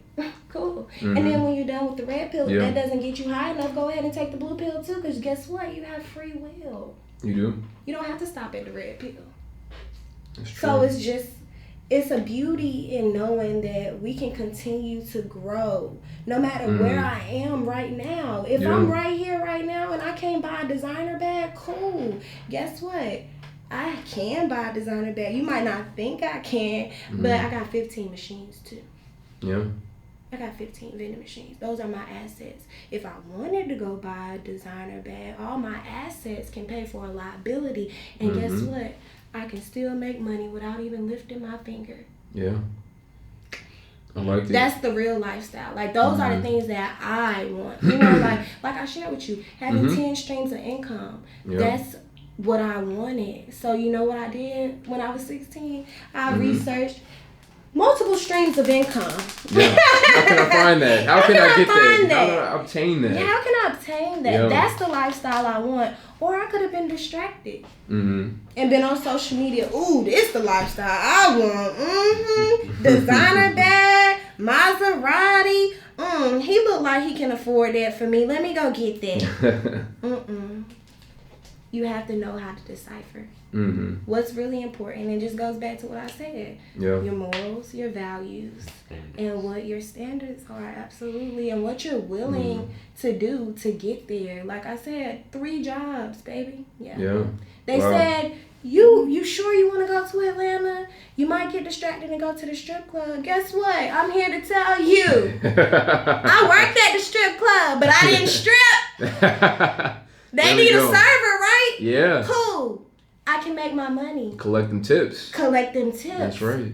Cool. And then when you're done with the red pill, if that doesn't get you high enough, go ahead and take the blue pill too, because guess what? You have free will. You do? You don't have to stop at the red pill. That's true. So it's just, it's a beauty in knowing that we can continue to grow no matter where I am right now. If I'm right here right now and I can't buy a designer bag, cool. Guess what? I can buy a designer bag. You might not think I can, but I got 15 machines too. Yeah. I got 15 vending machines. Those are my assets. If I wanted to go buy a designer bag, all my assets can pay for a liability. And guess what? I can still make money without even lifting my finger. Yeah. I like that. That's the real lifestyle. Like, those are the things that I want. You know, like I shared with you, having 10 streams of income. Yeah. That's what I wanted. So, you know what I did when I was 16? I researched multiple streams of income. Yeah. How can I find that? How can I get that? How do I obtain that? Yeah, how can I obtain that? Yeah. That's the lifestyle I want. Or I could have been distracted and been on social media. Ooh, this the lifestyle I want. Designer bag, Maserati. He look like he can afford that for me. Let me go get that. You have to know how to decipher what's really important. And it just goes back to what I said. Yeah. Your morals, your values, and what your standards are, absolutely. And what you're willing to do to get there. Like I said, 3 jobs, baby. Yeah. They said, you sure you want to go to Atlanta? You might get distracted and go to the strip club. Guess what? I'm here to tell you. I worked at the strip club, but I didn't strip. They need a server, right? Yeah. Cool. I can make my money. Collect them tips. That's right.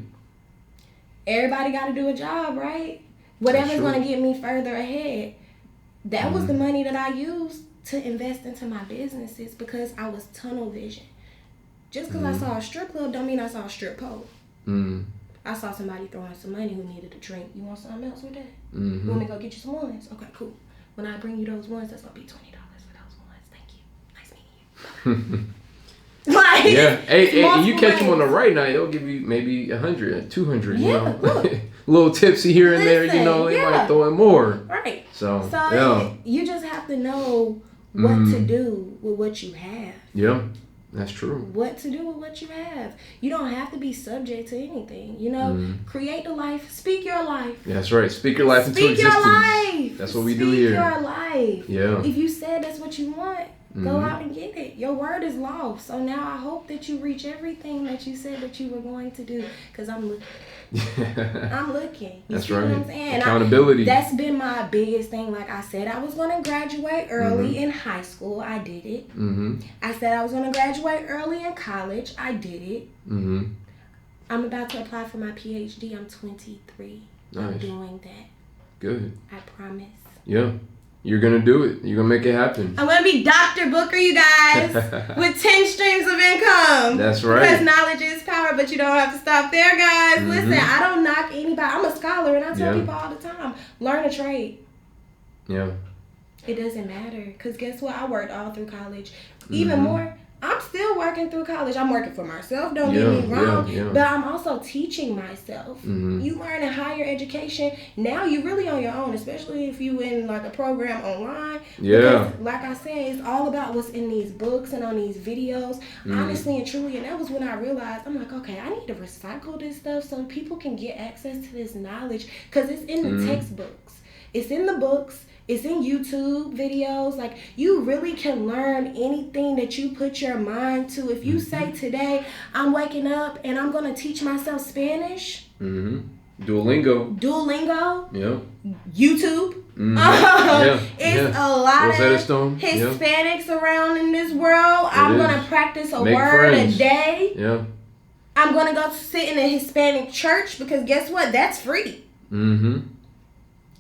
Everybody got to do a job, right? Whatever's going to get me further ahead. That was the money that I used to invest into my businesses because I was tunnel vision. Just because I saw a strip club don't mean I saw a strip pole. I saw somebody throwing some money who needed a drink. You want something else with that? You want me to go get you some ones? Okay, cool. When I bring you those ones, that's going to be $20. Like, yeah, hey, you catch them on the right night, they'll give you maybe 100, 200. You know, a little tipsy here and there. You know, they might throw in more. Right. So you just have to know what to do with what you have. Yeah, that's true. What to do with what you have. You don't have to be subject to anything. You know, create the life, speak your life. That's right. Speak your life into existence. Speak your life. That's what we do here. Speak your life. Yeah. If you said that's what you want, go out and get it. Your word is law. So now I hope that you reach everything that you said that you were going to do. Because I'm looking. I'm looking. You That's right. What I'm saying? Accountability. That's been my biggest thing. Like I said, I was going to graduate early in high school. I did it. I said I was going to graduate early in college. I did it. I'm about to apply for my PhD. I'm 23. Nice. I'm doing that. Good. I promise. Yeah. You're going to do it. You're going to make it happen. I'm going to be Dr. Booker, you guys, with 10 streams of income. That's right. Because knowledge is power, but you don't have to stop there, guys. Listen, I don't knock anybody. I'm a scholar, and I tell people all the time, learn a trade. Yeah. It doesn't matter. Because guess what? I worked all through college. Even more, I'm still working through college. I'm working for myself, don't get me wrong. But I'm also teaching myself. You learn in higher education. Now you're really on your own, especially if you in like a program online. Because like I said, it's all about what's in these books and on these videos. Honestly and truly. And that was when I realized, I'm like, okay, I need to recycle this stuff so people can get access to this knowledge. Because it's in the textbooks. It's in the books. It's in YouTube videos. Like, you really can learn anything that you put your mind to. If you say today, I'm waking up and I'm going to teach myself Spanish. Duolingo. Yeah. YouTube. It's a lot of Hispanics around in this world. I'm going to practice a word a day. Yeah. I'm going to go sit in a Hispanic church because guess what? That's free.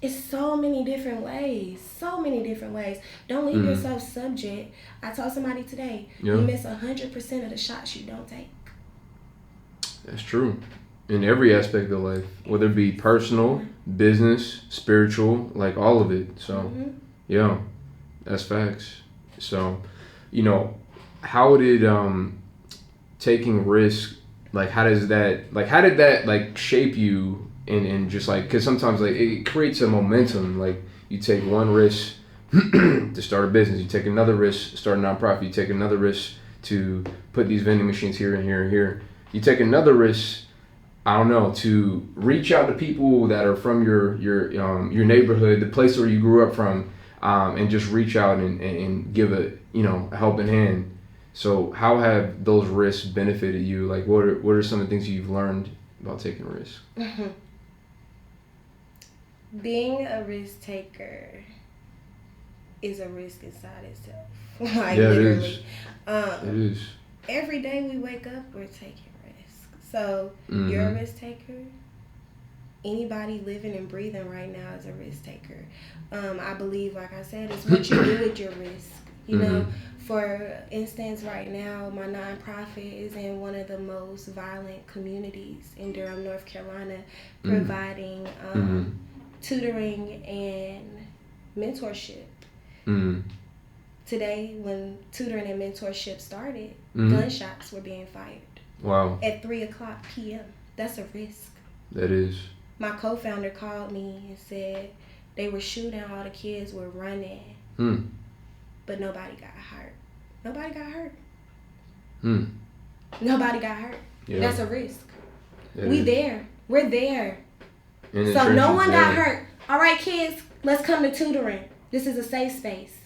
It's so many different ways. Don't leave yourself subject. I told somebody today, you miss 100% of the shots you don't take. That's true. In every aspect of life, whether it be personal, business, spiritual, like all of it. So, yeah, that's facts. So, you know, how did taking risk, like how did that like shape you? And just like, because sometimes like it creates a momentum. Like you take one risk to start a business, you take another risk to start a nonprofit, you take another risk to put these vending machines here and here and here. You take another risk. I don't know, to reach out to people that are from your neighborhood, the place where you grew up from, and just reach out and give a helping hand. So how have those risks benefited you? Like what are some of the things you've learned about taking risks? Being a risk taker is a risk inside itself. Like yeah, literally. It is. Every day we wake up, we're taking risks. So you're a risk taker. Anybody living and breathing right now is a risk taker. I believe, like I said, it's what you do with your risk. You know, for instance, right now, my nonprofit is in one of the most violent communities in Durham, North Carolina, providing tutoring and mentorship. Today, when tutoring and mentorship started, gunshots were being fired. Wow. At 3:00 p.m. That's a risk. That is. My co-founder called me and said they were shooting, all the kids were running, but nobody got hurt. Nobody got hurt. Nobody got hurt. Yeah. That's a risk. We're there. So no one got hurt. All right, kids, let's come to tutoring. This is a safe space.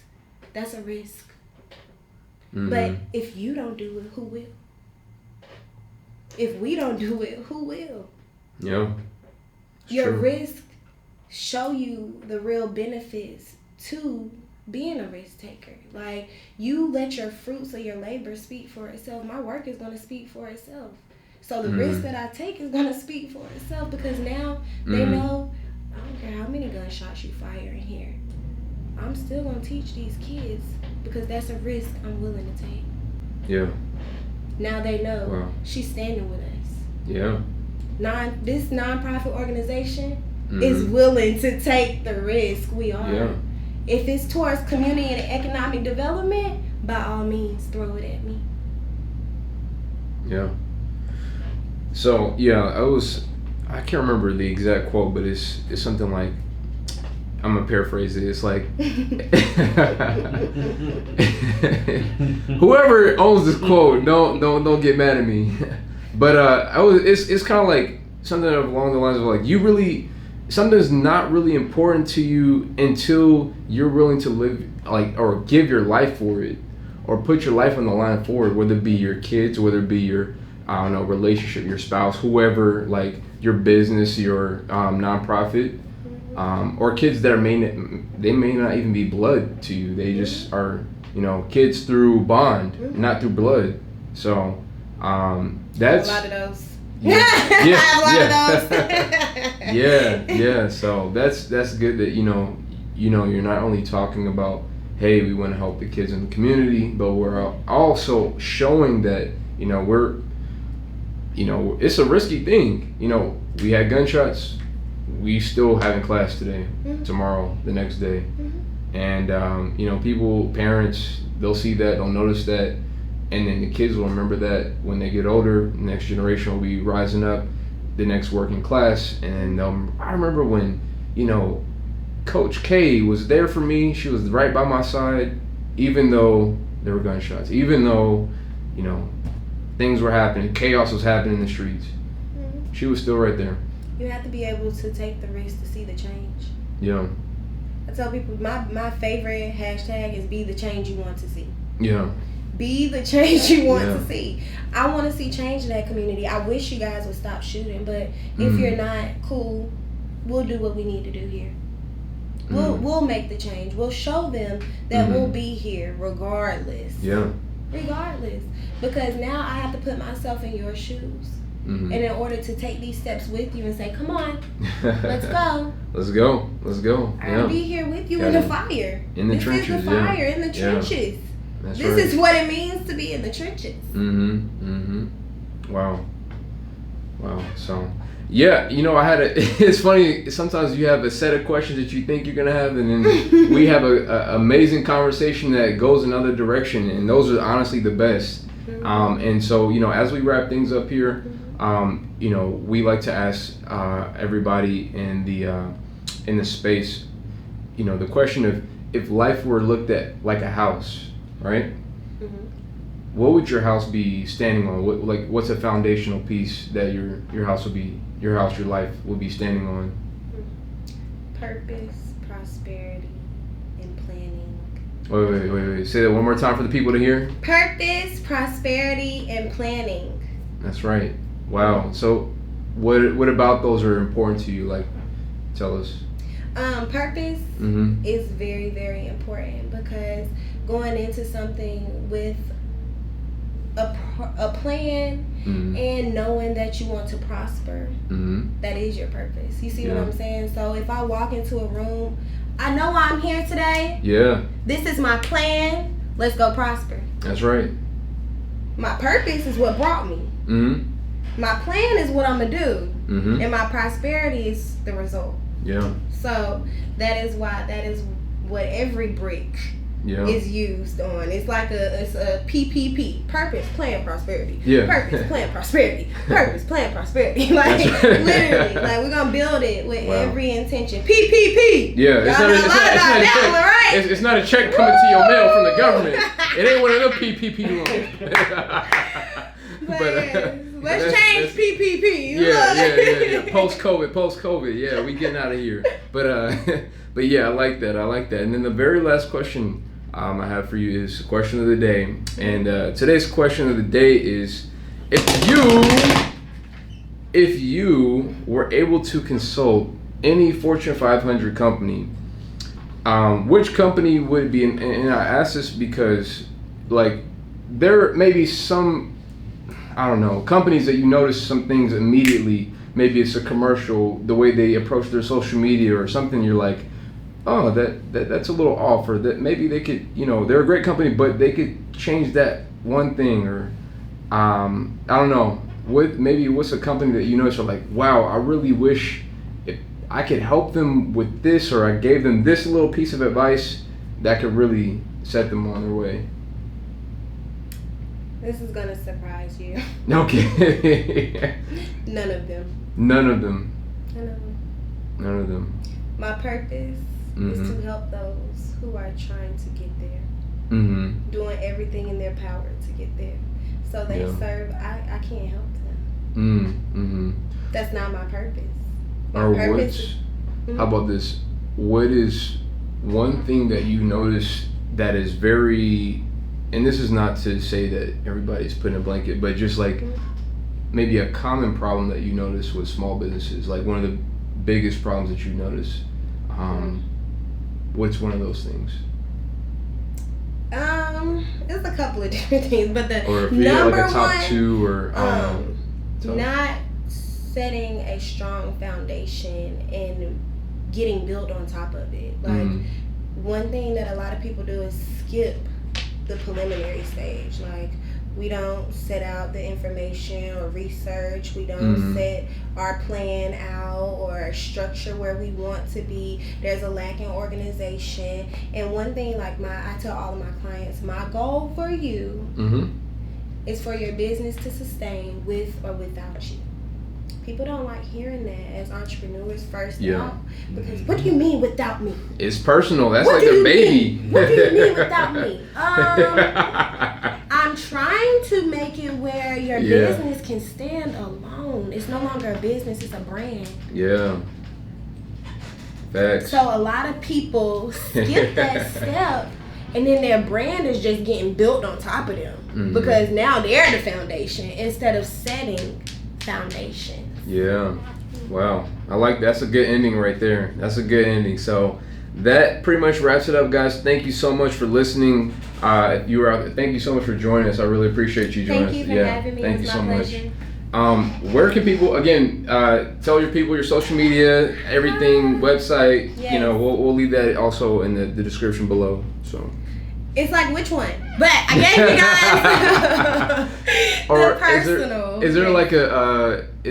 That's a risk. But if you don't do it, who will? If we don't do it, who will? Yeah. Your risk show you the real benefits to being a risk taker. Like, you let your fruits of your labor speak for itself. My work is going to speak for itself. So the risk that I take is going to speak for itself, because now they know, I don't care how many gunshots you fire in here, I'm still going to teach these kids, because that's a risk I'm willing to take. Yeah. Now they know she's standing with us. Yeah. This nonprofit organization is willing to take the risk we are. Yeah. If it's towards community and economic development, by all means, throw it at me. Yeah. So I can't remember the exact quote, but it's something like, I'm gonna paraphrase it. It's like, whoever owns this quote, don't get mad at me. But it's kind of like something along the lines of like, something's not really important to you until you're willing to live, like, or give your life for it, or put your life on the line for it, whether it be your kids, whether it be your, I don't know, relationship, your spouse, whoever, like your business, your nonprofit, or kids that may not even be blood to you. They just are, kids through bond, not through blood. So that's a lot of those. Yeah. So that's good that you're not only talking about, hey, we want to help the kids in the community, but we're also showing that we're it's a risky thing. We had gunshots. We still having class today, tomorrow, the next day, and people, parents, they'll see that, they'll notice that. And then the kids will remember that when they get older. The next generation will be rising up, the next working class. And I remember when, Coach K was there for me. She was right by my side, even though there were gunshots, even though, things were happening, chaos was happening in the streets. She was still right there. You have to be able to take the risk to see the change. Yeah. I tell people, my favorite hashtag is be the change you want to see. Yeah. Be the change you want to see. I want to see change in that community. I wish you guys would stop shooting, but if you're not, cool, we'll do what we need to do here. We'll make the change. We'll show them that we'll be here regardless. Yeah. Regardless. Because now I have to put myself in your shoes. And in order to take these steps with you and say, come on, let's go. Let's go. I'll be here with you in the fire. In the trenches. This is the fire in the trenches. That's this is what it means to be in the trenches. Wow. So, yeah, it's funny, sometimes you have a set of questions that you think you're going to have, and then we have a amazing conversation that goes another direction, and those are honestly the best. And so, as we wrap things up here, we like to ask everybody in the space, the question of, if life were looked at like a house, right? what would your house be standing on? What's a foundational piece that your life will be standing on? Purpose, prosperity, and planning. Wait. Say that one more time for the people to hear. Purpose, prosperity, and planning. That's right. Wow. So what about those are important to you? Like, tell us. Purpose is very, very important, because going into something with a plan and knowing that you want to prosper, that is your purpose. You see what I'm saying? So if I walk into a room, I know why I'm here today. Yeah. This is my plan. Let's go prosper. That's right. My purpose is what brought me. My plan is what I'm going to do. And my prosperity is the result. Yeah. So that is what every brick is used on. It's like it's a PPP. Purpose, plan, prosperity. Yeah. Purpose, plan, prosperity. Purpose, plan, prosperity. Like, literally. Like, we're going to build it with every intention. PPP. Yeah. It's not a check coming to your mail from the government. It ain't one of them PPP loans. Let's change PPP. Yeah. Post-COVID. Yeah, we getting out of here. But yeah, I like that. And then the very last question I have for you is question of the day. And today's question of the day is, if you were able to consult any Fortune 500 company, which company would it be? And I ask this because, like, there may be some, I don't know, companies that you notice some things immediately. Maybe it's a commercial, the way they approach their social media or something. You're like, oh, that's a little off, or that maybe they could, they're a great company, but they could change that one thing, or I don't know. What's a company that you notice are like, wow, I really wish if I could help them with this, or I gave them this little piece of advice that could really set them on their way. This is gonna surprise you. Okay. None of them. My purpose is to help those who are trying to get there. Doing everything in their power to get there. So they serve. I can't help them. That's not my purpose. How about this? What is one thing that you notice that is very, and this is not to say that everybody's putting a blanket, but just like maybe a common problem that you notice with small businesses, like one of the biggest problems that you notice. What's one of those things? It's a couple of different things, but the or if number like a top one, two, or not setting a strong foundation and getting built on top of it. Like, one thing that a lot of people do is skip the preliminary stage. Like, we don't set out the information or research. We don't set our plan out or structure where we want to be. There's a lack in organization. And one thing, like I tell all of my clients, my goal for you is for your business to sustain with or without you. People don't like hearing that as entrepreneurs first out, because what do you mean without me? It's personal. That's what like a baby. What do you mean without me? I'm trying to make it where your business can stand alone. It's no longer a business, it's a brand. Yeah. Facts. So a lot of people skip that step, and then their brand is just getting built on top of them because now they're the foundation instead of setting foundation. Yeah. Wow. I like that's a good ending right there. That's a good ending. So that pretty much wraps it up, guys. Thank you so much for listening. If you were out there, thank you so much for joining us. I really appreciate you joining us. Thank you for having me. Thank you so pleasure. much. Where can people, again, tell your people your social media, everything, website. Yes. We'll leave that also in the description below. So it's like, which one? But I gave you guys the personal. Is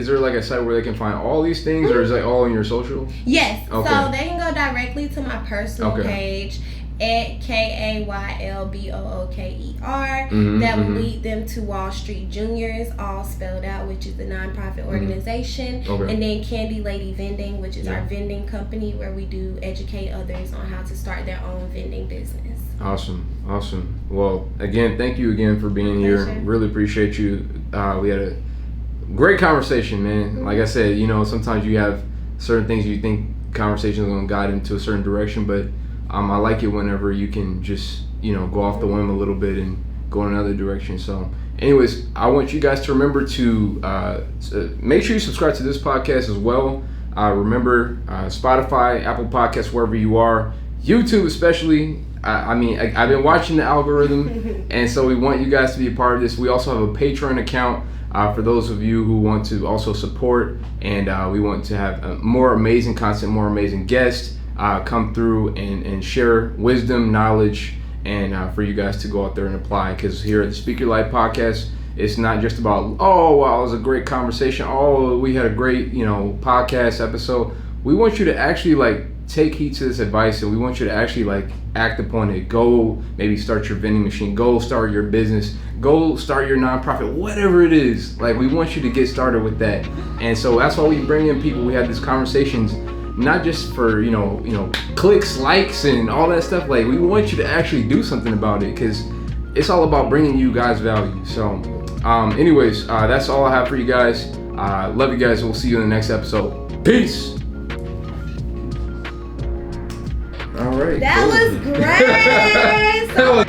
there like a site where they can find all these things, or is it all in your social? Yes. Okay. So they can go directly to my personal page, at KAYLBOOKER that will lead them to Wall Street Juniors, all spelled out, which is the nonprofit organization. And then Candy Lady Vending, which is our vending company where we do educate others on how to start their own vending business. Awesome. Well, again, thank you again for being here. Really appreciate you. We had a great conversation, man. Like I said, sometimes you have certain things you think conversations are going to guide into a certain direction, but I like it whenever you can just, go off the whim a little bit and go in another direction. So anyways, I want you guys to remember to make sure you subscribe to this podcast as well. Remember Spotify, Apple Podcasts, wherever you are, YouTube especially. I've been watching the algorithm, and so we want you guys to be a part of this. We also have a Patreon account for those of you who want to also support, and we want to have more amazing content, more amazing guests come through and share wisdom, knowledge, and for you guys to go out there and apply. Because here at the Speak Your Life podcast, it's not just about, oh, wow, it was a great conversation. Oh, we had a great, podcast episode. We want you to actually take heed to this advice, and we want you to actually act upon it. Go maybe start your vending machine. Go start your business. Go start your nonprofit. Whatever it is, we want you to get started with that. And so that's why we bring in people. We have these conversations, not just for clicks, likes, and all that stuff. We want you to actually do something about it, because it's all about bringing you guys value. So anyways, that's all I have for you guys. Love you guys, and we'll see you in the next episode. Peace. All right. That was great.